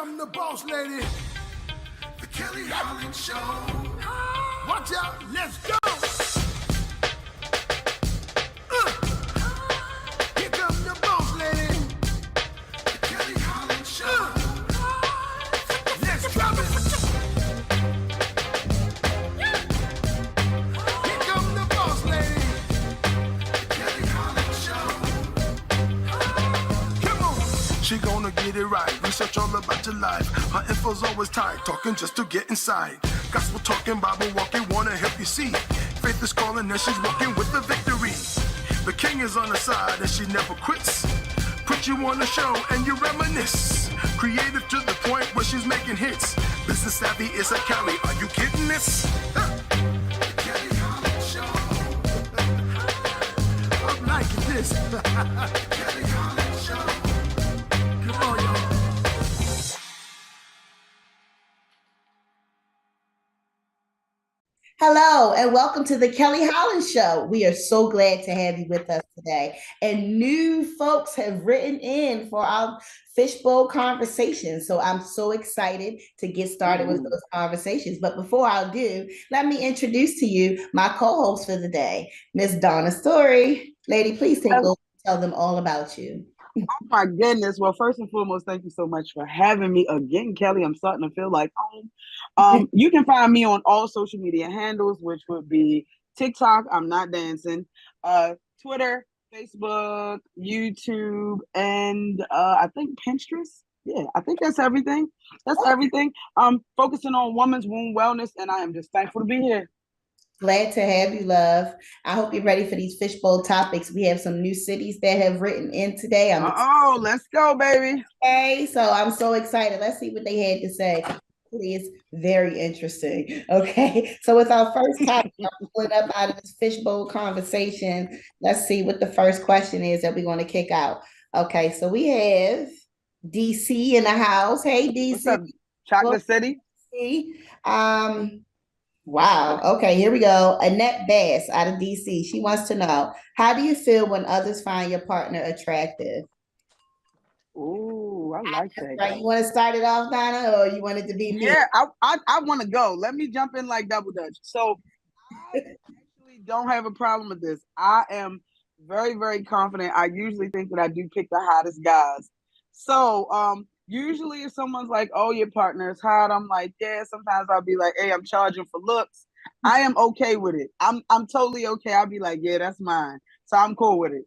come the boss lady, the Kelly Holland Show. Watch out, let's go. Here come the boss lady, the Kelly Holland Show. Let's drop it. Here come the boss lady, the Kelly Holland Show. Come on. She gonna get it right. Research all about your life. Her info's always tight. Talking just to get inside. Gospel talking, Bible walking, wanna help you see. Faith is calling and she's walking with the victory. The king is on her side and she never quits. Put you on the show and you reminisce. Creative to the point where she's making hits. Business savvy is a Kelly. Are you kidding this? Kelly Holland Show. I'm liking this. Kelly Holland Show. Come on, y'all. Hello, and welcome to the Kelly Holland Show. We are so glad to have you with us today. And new folks have written in for our fishbowl conversations. So I'm so excited to get started with those conversations. But before I do, let me introduce to you my co-host for the day, Miss Donna Story. Lady, please take over and tell them all about you. Oh my goodness. Well, first and foremost, thank you so much for having me again, Kelly. I'm starting to feel like home. You can find me on all social media handles, which would be TikTok, I'm Not Dancing, Twitter, Facebook, YouTube, and I think Pinterest. Yeah, I think that's everything. That's everything. Focusing on women's womb wellness, and I am just thankful to be here. Glad to have you, love. I hope you're ready for these fishbowl topics. We have some new cities that have written in today. Let's go, baby. Okay, so I'm so excited. Let's see what they had to say. It's very interesting. Okay, so with our first topic, I'm pulling up out of this fishbowl conversation. Let's see what the first question is that we're going to kick out. Okay, so we have DC in the house. Hey, DC. What's up, Chocolate City? Wow. Okay, here we go. Annette Bass out of DC. She wants to know, how do you feel when others find your partner attractive? Ooh, I like that. Right. You want to start it off, Donna, or you want it to be me? Yeah, I want to go. Let me jump in like double dutch. So I actually don't have a problem with this. I am very, very confident. I usually think that I do pick the hottest guys. So usually if someone's like, oh, your partner is hot, I'm like, yeah, sometimes I'll be like, hey, I'm charging for looks. I am okay with it. I'm totally okay. I'll be like, yeah, that's mine. So I'm cool with it.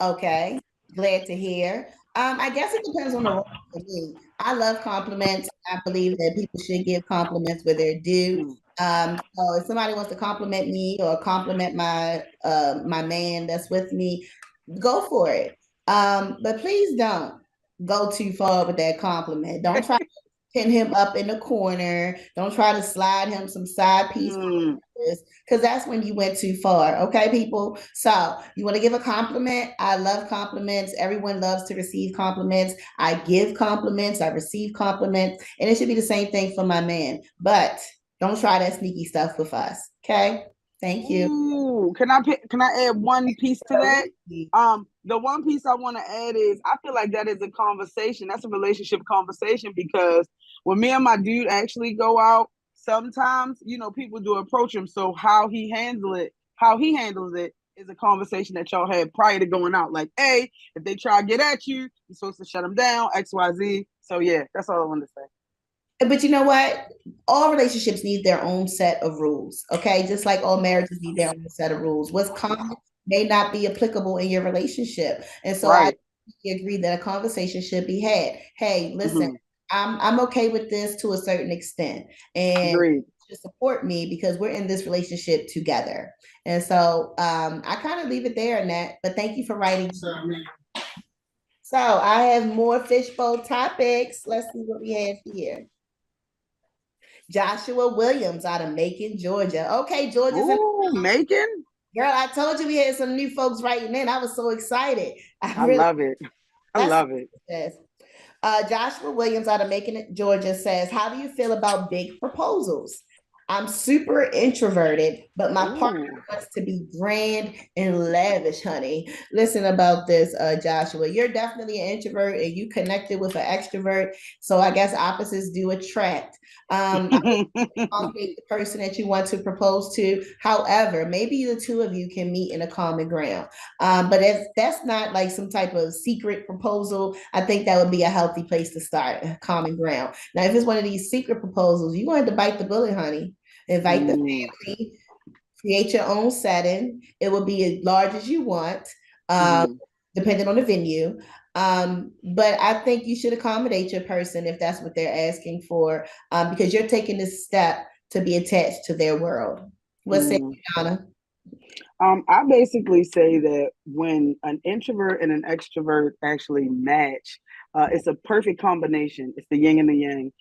Okay. Glad to hear. I guess it depends on the role for me. I love compliments. I believe that people should give compliments where they're due. So if somebody wants to compliment me or compliment my my man that's with me, go for it. But please don't go too far with that compliment. Don't try to pin him up in the corner. Don't try to slide him some side piece. Because that's when you went too far. Okay, people? So you want to give a compliment? I love compliments. Everyone loves to receive compliments. I give compliments. I receive compliments. And it should be the same thing for my man. But don't try that sneaky stuff with us. Okay? Thank you. Ooh, can I add one piece to that? The one piece I want to add is I feel like that is a conversation. That's a relationship conversation, because when me and my dude actually go out, sometimes, people do approach him. So how he handles it is a conversation that y'all had prior to going out. Like, hey, if they try to get at you, you're supposed to shut them down, XYZ. So yeah, that's all I wanted to say. But you know what? All relationships need their own set of rules, okay? Just like all marriages need their own set of rules. What's common may not be applicable in your relationship. And so I agree that a conversation should be had. Hey, listen, I'm okay with this to a certain extent. And to support me because we're in this relationship together. And so I kind of leave it there, Annette, but thank you for writing. So I have more fishbowl topics. Let's see what we have here. Joshua Williams out of Macon, Georgia. Okay, Georgia's in Macon? Girl, I told you we had some new folks writing in. I was so excited. I love it. I love it. Joshua Williams out of Macon, Georgia says, how do you feel about big proposals? I'm super introverted, but my partner Ooh. wants to be grand and lavish, honey. Listen about this, Joshua. You're definitely an introvert and you connected with an extrovert. So I guess opposites do attract. Accommodate the person that you want to propose to. However, maybe the two of you can meet in a common ground. But if that's not like some type of secret proposal, I think that would be a healthy place to start, a common ground. Now, if it's one of these secret proposals, you're going to bite the bullet, honey. Invite the Mm, family, create your own setting. It will be as large as you want, um, mm, depending on the venue. But I think you should accommodate your person if that's what they're asking for, because you're taking this step to be attached to their world. What's it, mm. Donna? I basically say that when an introvert and an extrovert actually match, it's a perfect combination. It's the yin and the yang.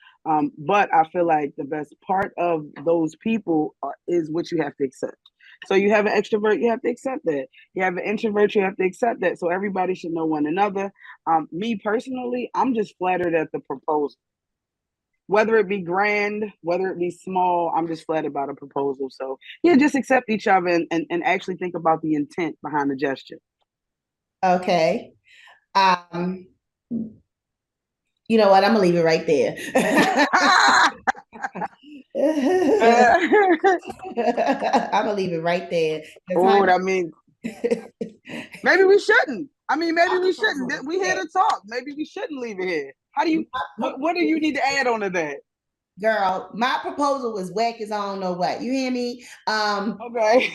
But I feel like the best part of those people is what you have to accept. So you have an extrovert, you have to accept that. You have an introvert, you have to accept that. So everybody should know one another. Me personally, I'm just flattered at the proposal. Whether it be grand, whether it be small, I'm just flattered by the proposal. So yeah, just accept each other and actually think about the intent behind the gesture. Okay. Um, you know what? I'm gonna leave it right there. I'm gonna leave it right there. Oh, that means Honey, maybe we shouldn't. I mean, maybe we shouldn't. We here to talk. Maybe we shouldn't leave it here. How do you? What do you need to add on to that? girl, my proposal was whack as I don't know what. You hear me? Okay,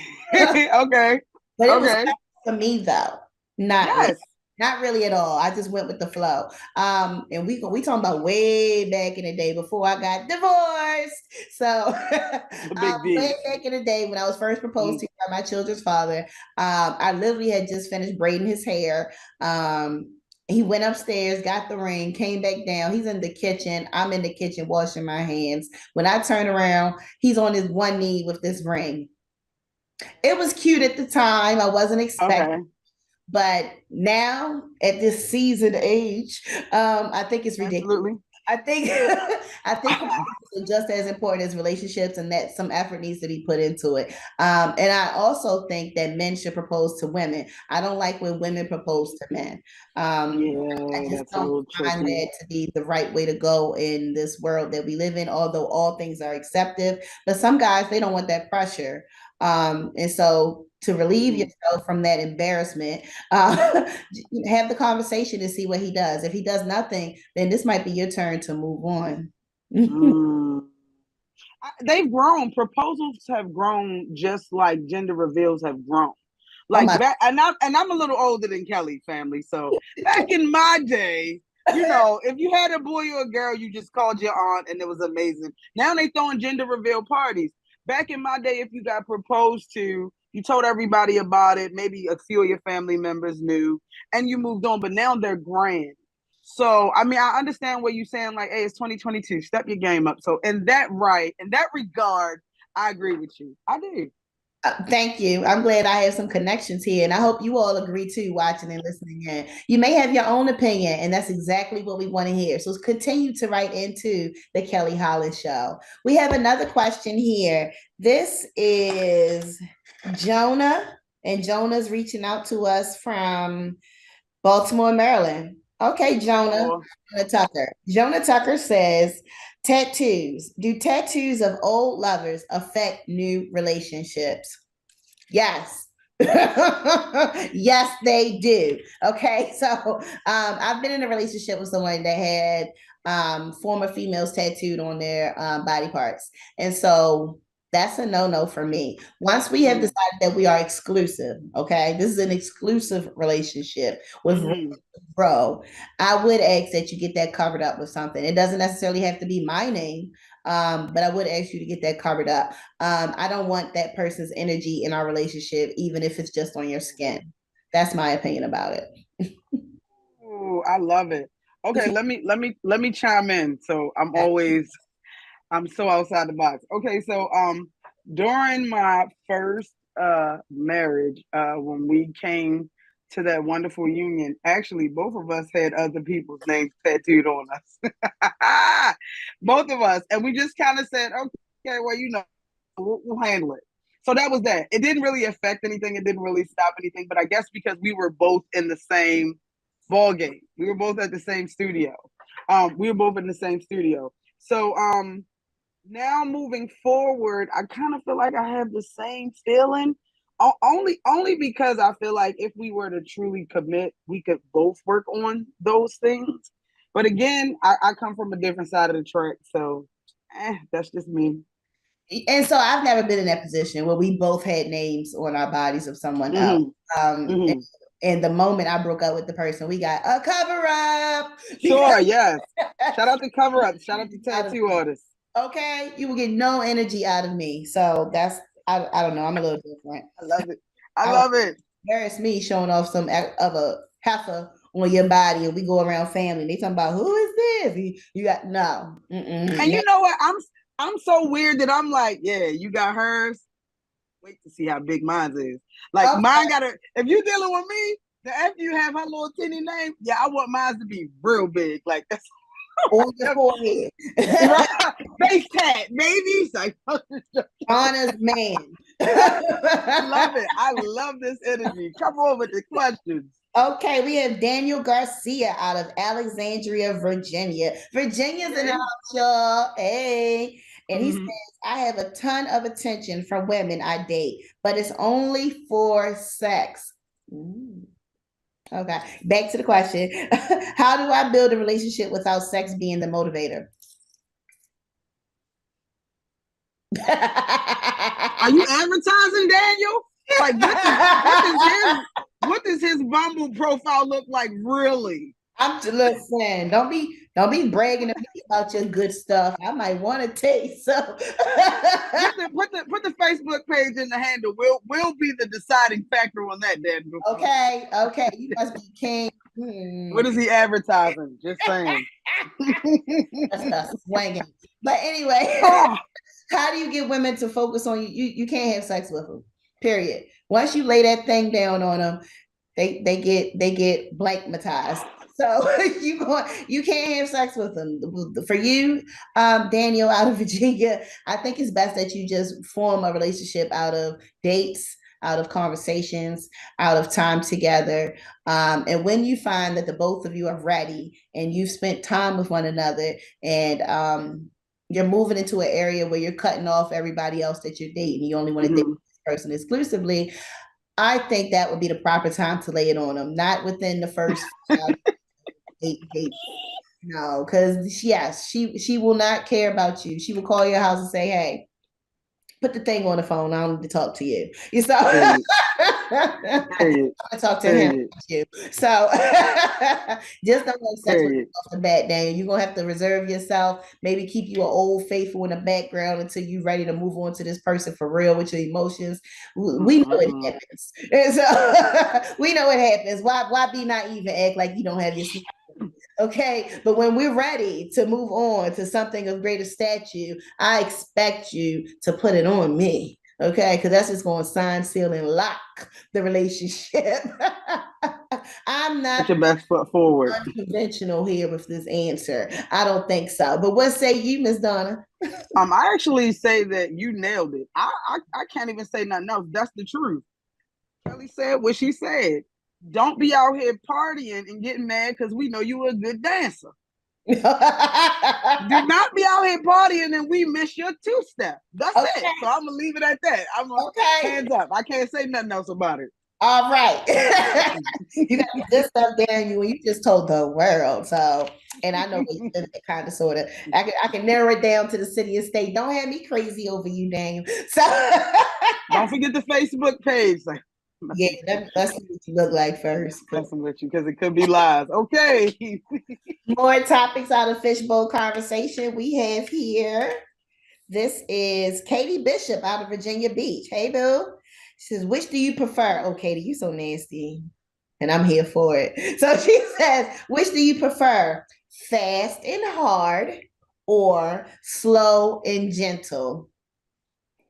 But okay, it was okay. for me though. Not really. Yes, Not really at all. I just went with the flow. And we talking about way back in the day before I got divorced. So the big way D. back in the day when I was first proposed Mm, to by my children's father, I literally had just finished braiding his hair. He went upstairs, got the ring, came back down. He's in the kitchen. I'm in the kitchen washing my hands. When I turn around, he's on his one knee with this ring. It was cute at the time. I wasn't expecting, okay, but now at this seasoned age, I think it's ridiculous. absolutely. I think I think proposals are just as important as relationships, and that some effort needs to be put into it. And I also think that men should propose to women. I don't like when women propose to men. I Yeah, just that's a don't little find tricky. that to be the right way to go in this world that we live in. Although all things are accepted, but some guys they don't want that pressure. And so to relieve Mm, yourself from that embarrassment, have the conversation and see what he does. If he does nothing, then this might be your turn to move on. mm. They've grown. Proposals have grown just like gender reveals have grown. Oh Like my, back, and I'm a little older than Kelly family. So back in my day, if you had a boy or a girl, you just called your aunt, and it was amazing. Now they throwing gender reveal parties. Back in my day, if you got proposed to, you told everybody about it. Maybe a few of your family members knew, and you moved on. But now they're grand. So, I mean, I understand what you're saying, like, hey, it's 2022, step your game up. So, in that regard, I agree with you. I do. thank you. I'm glad I have some connections here, and I hope you all agree too, watching and listening in. You may have your own opinion, and that's exactly what we want to hear. So continue to write into the Kelly Holland Show. We have another question here. This is Jonah, and Jonah's reaching out to us from Baltimore, Maryland. Okay, Baltimore. Jonah Tucker. Jonah Tucker says, tattoos. Do tattoos of old lovers affect new relationships? Yes. Yes, they do. Okay, so I've been in a relationship with someone that had former females tattooed on their body parts. And so that's a no-no for me. Once we have Mm, decided that we are exclusive, okay, this is an exclusive relationship with mm-hmm. bro, I would ask that you get that covered up with something. It doesn't necessarily have to be my name, but I would ask you to get that covered up. I don't want that person's energy in our relationship, even if it's just on your skin. That's my opinion about it. Ooh, I love it. Okay, let me chime in. So I'm so outside the box. Okay, so during my first marriage, when we came to that wonderful union, actually both of us had other people's names tattooed on us. Both of us. And we just kind of said, okay, well, We'll handle it. So that was that. It didn't really affect anything. It didn't really stop anything. But I guess because we were both in the same ball game, we were both at the same studio. We were both in the same studio. So now moving forward, I kind of feel like I have the same feeling. Only because I feel like if we were to truly commit, we could both work on those things. But again, I come from a different side of the track, so that's just me. And so I've never been in that position where we both had names on our bodies of someone else. And the moment I broke up with the person, we got a cover up. Sure, yes. Shout out to cover up. Shout out to tattoo artists. Okay, you will get no energy out of me. So that's I don't know. I'm a little different. I love it. I love it. Embarrass me showing off some of a heifer on your body, and we go around family. They talking about who is this? You got no. And you know what? I'm so weird that I'm like, yeah, you got hers. Wait to see how big mine is. Like mine gotta. If you dealing with me, then after you have her little teeny name, yeah, I want mine to be real big. Like that's on your forehead. Face tat, baby. Honest man. I love it. I love this energy. Come on with the questions. Okay, we have Daniel Garcia out of Alexandria, Virginia. Virginia's in the house, y'all. Hey. And he says, I have a ton of attention from women I date, but it's only for sex. Okay, back to the question. How do I build a relationship without sex being the motivator? Are you advertising, Daniel? Like, what does his Bumble profile look like, really? Listen, don't be bragging to me about your good stuff. I might want to taste so. put the Facebook page in the handle. We'll be the deciding factor on that, Daniel. Okay. You must be king. What is he advertising? Just saying. That's not swinging. But anyway, how do you get women to focus on you? You can't have sex with them. Period. Once you lay that thing down on them, they get blankmatized. So you can't have sex with them. For you, Daniel out of Virginia, I think it's best that you just form a relationship out of dates, out of conversations, out of time together. And when you find that the both of you are ready and you've spent time with one another and you're moving into an area where you're cutting off everybody else that you're dating, you only want to date this person exclusively, I think that would be the proper time to lay it on them, not within the first 8 days. No, because yes, she will not care about you. She will call your house and say, "Hey, put the thing on the phone. I don't need to talk to you." You saw. I talk to him. So just don't have sex with off the bat, Daniel. You're gonna have to reserve yourself. Maybe keep you an old faithful in the background until you're ready to move on to this person for real with your emotions. We know it happens, and so we know it happens. Why be naive and act like you don't have your secret? Okay, but when we're ready to move on to something of greater stature, I expect you to put it on me. Okay, because that's just going to sign, seal, and lock the relationship. I'm not put your best foot forward. Unconventional here with this answer. I don't think so. But what say you, Miss Donna? I actually say that you nailed it. I can't even say nothing else. That's the truth. Kelly said what she said. Don't be out here partying and getting mad because we know you were a good dancer. Do not be out here partying and we miss your two-step. That's it. So I'm gonna leave it at that. Hands up. I can't say nothing else about it. All right. You got this stuff there, and you just told the world. So, and I know you live that kind of sort of. I can narrow it down to the city and state. Don't have me crazy over you, Daniel. So don't forget the Facebook page. Yeah, let's see what you look like first. Messing with you because it could be lies. Okay. More topics out of Fishbowl Conversation we have here. This is Katie Bishop out of Virginia Beach. Hey, boo. She says, which do you prefer? Oh, Katie, you so nasty. And I'm here for it. So she says, which do you prefer? Fast and hard or slow and gentle?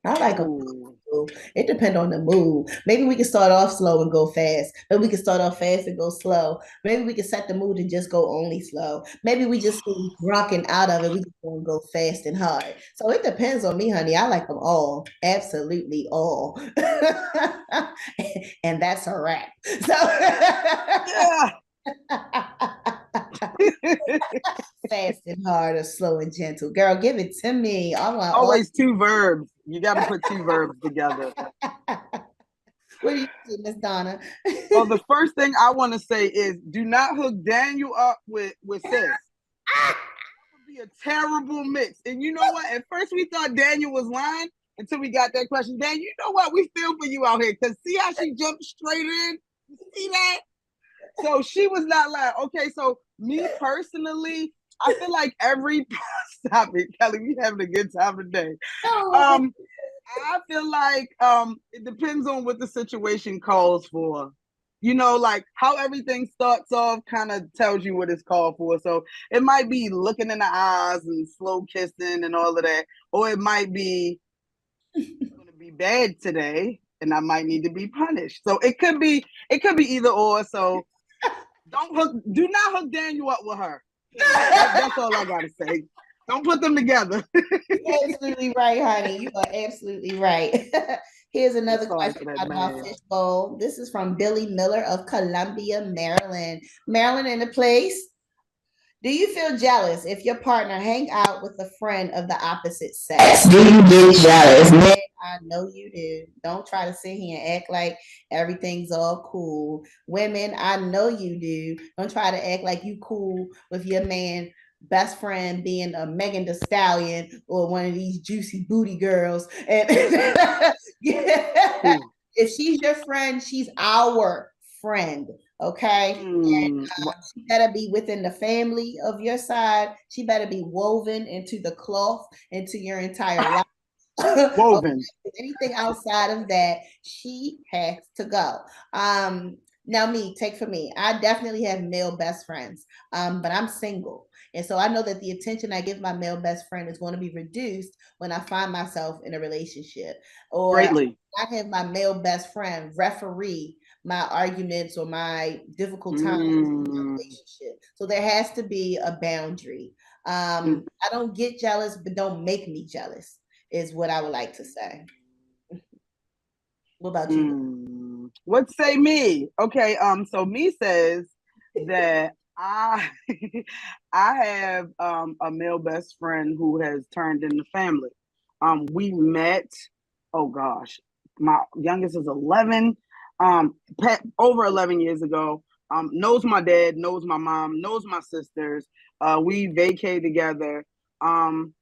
I like a gentle. It depends on the mood. Maybe we can start off slow and go fast. Maybe we can start off fast and go slow. Maybe we can set the mood and just go only slow. Maybe we just be drunk and out of it. We just want to go fast and hard. So it depends on me, honey. I like them all. Absolutely all. And that's a wrap. So Yeah. fast and hard or slow and gentle. Girl, give it to me. I want always two verbs. You got to put two verbs together. What do you do, Miss Donna? Well, the first thing I want to say is do not hook Daniel up with sis. That would be a terrible mix. And you know what? At first we thought Daniel was lying until we got that question. Dan, you know what? We feel for you out here. Because see how she jumped straight in? You see that? So she was not lying. Okay, so me personally, I feel like stop it, Kelly. We having a good time today. I feel like it depends on what the situation calls for. You know, like how everything starts off kind of tells you what it's called for. So it might be looking in the eyes and slow kissing and all of that, or it might be going to be bad today, and I might need to be punished. So it could be either or. So do not hook Daniel up with her. That's all I gotta say. Don't put them together. You're absolutely right, honey. You are absolutely right. Here's another question about our fishbowl. This is from Billy Miller of Columbia, Maryland. Maryland in the place. Do you feel jealous if your partner hang out with a friend of the opposite sex? Do you get jealous? Man, I know you do. Don't try to sit here and act like everything's all cool. Women, I know you do. Don't try to act like you cool with your man best friend being a Megan Thee Stallion or one of these juicy booty girls. And if she's your friend, she's our friend. Okay. And she better be within the family of your side. She better be woven into the cloth, into your entire life. Woven. Okay. Anything outside of that, she has to go. Now take for me. I definitely have male best friends, but I'm single. And so I know that the attention I give my male best friend is going to be reduced when I find myself in a relationship. Or greatly. I have my male best friend referee my arguments or my difficult times in a relationship. So there has to be a boundary. I don't get jealous, but don't make me jealous, is what I would like to say. What about you? What say me? Okay, so me says that I have a male best friend who has turned into family. We met, oh gosh, my youngest is 11. Over 11 years ago, knows my dad, knows my mom, knows my sisters. We vacay together. And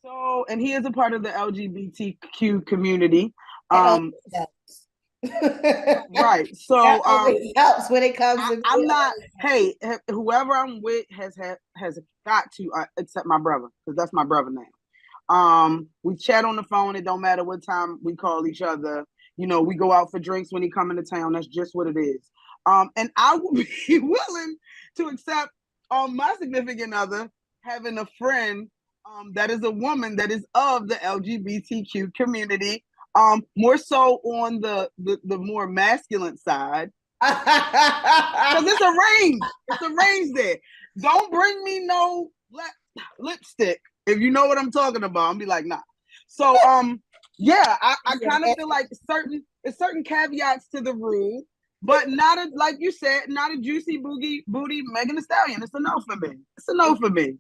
he is a part of the LGBTQ community. Right. So it helps when it comes to I'm not, hey, whoever I'm with has got to accept my brother, because that's my brother now. We chat on the phone. It don't matter what time we call each other. You know, we go out for drinks when he come into town. That's just what it is. And I would be willing to accept my significant other having a friend that is a woman that is of the LGBTQ community, more so on the more masculine side. Because it's a range. It's a range there. Don't bring me no lipstick. If you know what I'm talking about, I'll be like, nah. So, yeah, I kind of feel like certain caveats to the rule, but not like you said, not a juicy booty Megan Thee Stallion. It's a no for me. It's a no for me.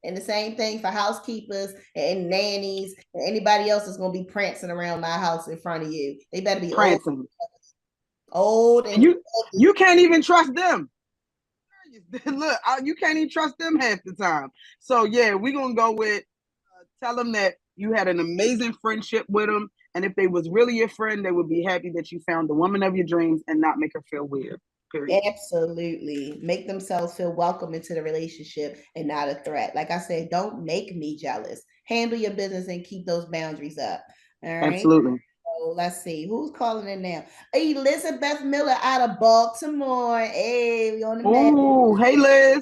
And the same thing for housekeepers and nannies and anybody else that's going to be prancing around my house in front of you. They better be prancing. Old and you can't even trust them. Look, you can't even trust them half the time. So yeah, we're gonna go with tell them that you had an amazing friendship with them, and if they was really your friend, they would be happy that you found the woman of your dreams and not make her feel weird. Period. Absolutely. Make themselves feel welcome into the relationship and not a threat. Like I said, don't make me jealous. Handle your business and keep those boundaries up. All right. Absolutely. So let's see who's calling in now. Elizabeth Miller out of Baltimore. Hey, we on the Ooh, hey Liz.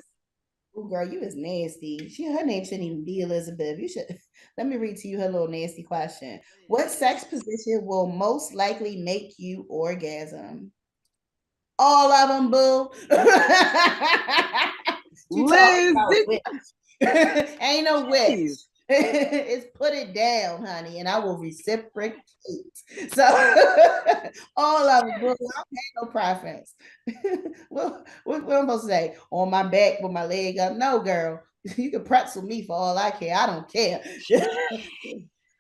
Oh, girl, you is nasty. Her name shouldn't even be Elizabeth. You should let me read to you her little nasty question. What sex position will most likely make you orgasm? All of them, boo. Liz, ain't no witch. It's put it down, honey, and I will reciprocate. So all of them, boo. I don't have no preference. what am I supposed to say? On my back with my leg up? No, girl. You can pretzel me for all I care. I don't care.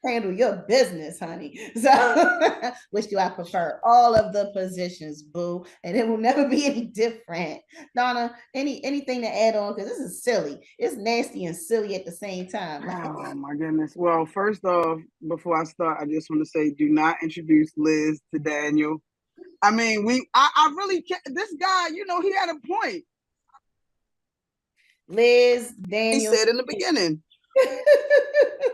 Handle your business, honey. So, which do I prefer? All of the positions, boo, and it will never be any different. Donna, anything to add on? Because this is silly. It's nasty and silly at the same time. Oh my goodness. Well, first off, before I start, I just want to say, do not introduce Liz to Daniel. I mean, I really can't. This guy, you know, he had a point. Liz, Daniel. He said in the beginning.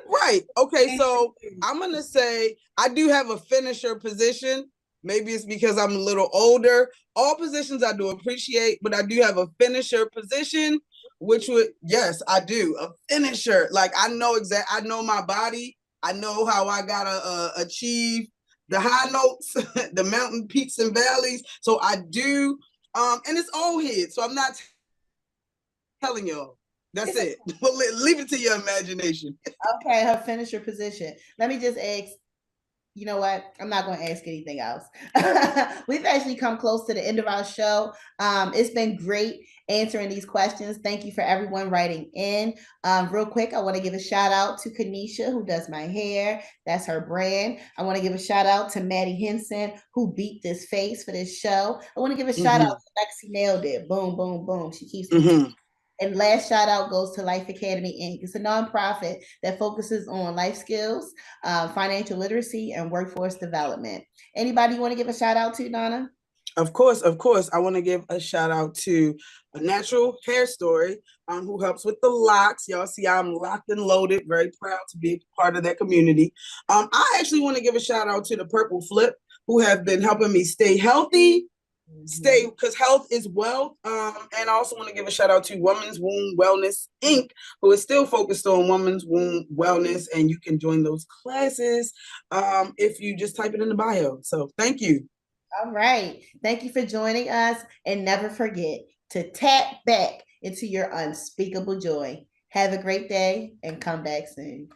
Right. Okay. So I'm going to say I do have a finisher position. Maybe it's because I'm a little older. All positions I do appreciate, but I do have a finisher position, which would, yes, I do. A finisher. Like I know I know my body. I know how I got to achieve the high notes, the mountain peaks and valleys. So I do. And it's old head. So I'm not telling y'all. That's it. Well, leave it to your imagination. Okay, her finisher position. Let me just ask, you know what? I'm not going to ask anything else. We've actually come close to the end of our show. It's been great answering these questions. Thank you for everyone writing in. Real quick, I want to give a shout out to Kanisha, who does my hair. That's her brand. I want to give a shout out to Maddie Henson, who beat this face for this show. I want to give a shout out to Lexi Nailed It. Boom, boom, boom. She keeps me And last shout out goes to Life Academy Inc. It's a nonprofit that focuses on life skills, financial literacy, and workforce development. Anybody you want to give a shout out to, Donna? Of course. I want to give a shout out to A Natural Hair Story, who helps with the locks. Y'all see I'm locked and loaded. Very proud to be part of that community. I actually want to give a shout out to the Purple Flip, who have been helping me stay healthy. Because health is wealth. And I also want to give a shout out to Women's Womb Wellness Inc., who is still focused on women's womb wellness, and you can join those classes if you just type it in the bio. So thank you. All right. Thank you for joining us, and never forget to tap back into your unspeakable joy. Have a great day and come back soon.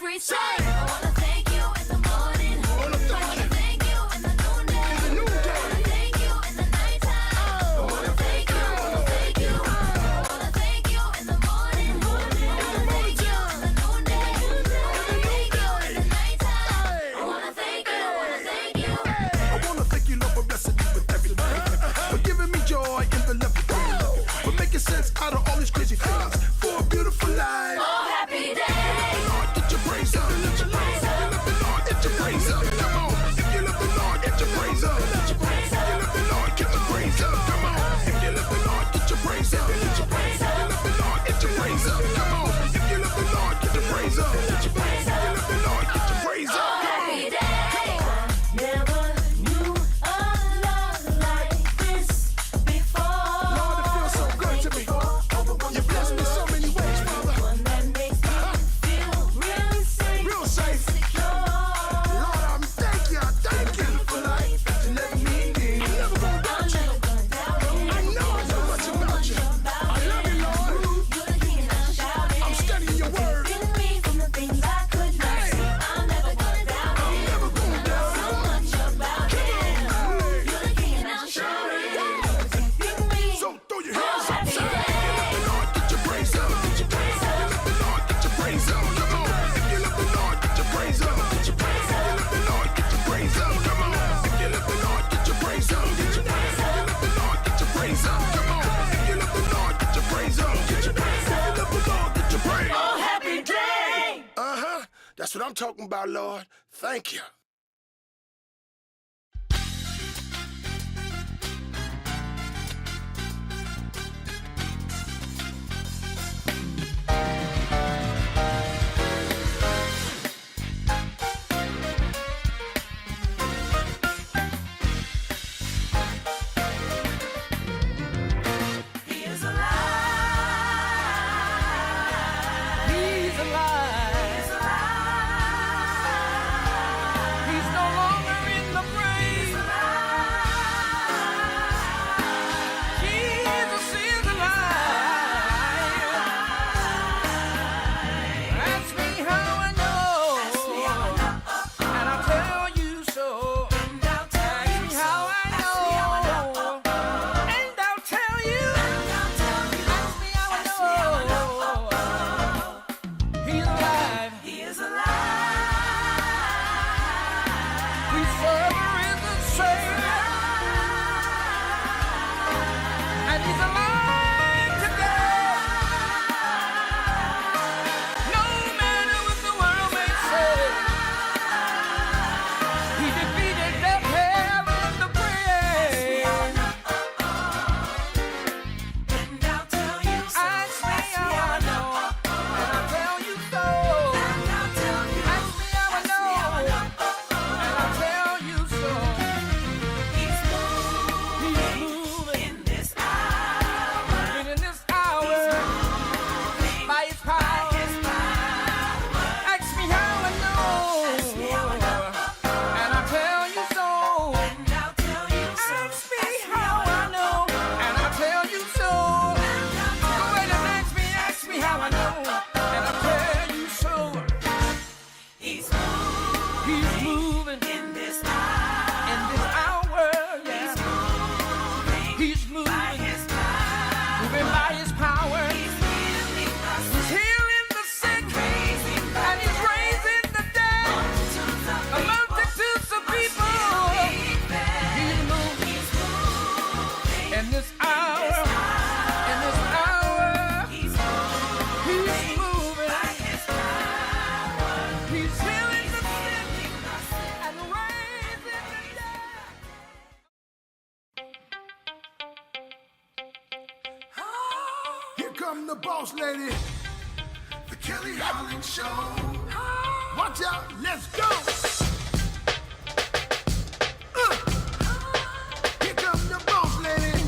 Safe. That's what I'm talking about, Lord. Thank you. Come the boss lady, the Kelly Holland Show. Watch out, let's go. Here come the boss lady,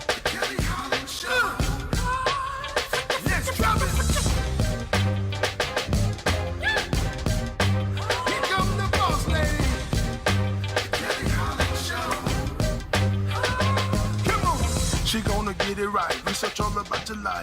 the Kelly Holland Show. Let's drop it. Here come the boss lady, the Kelly Holland Show. Come on, she gonna get it right. Research all about your life.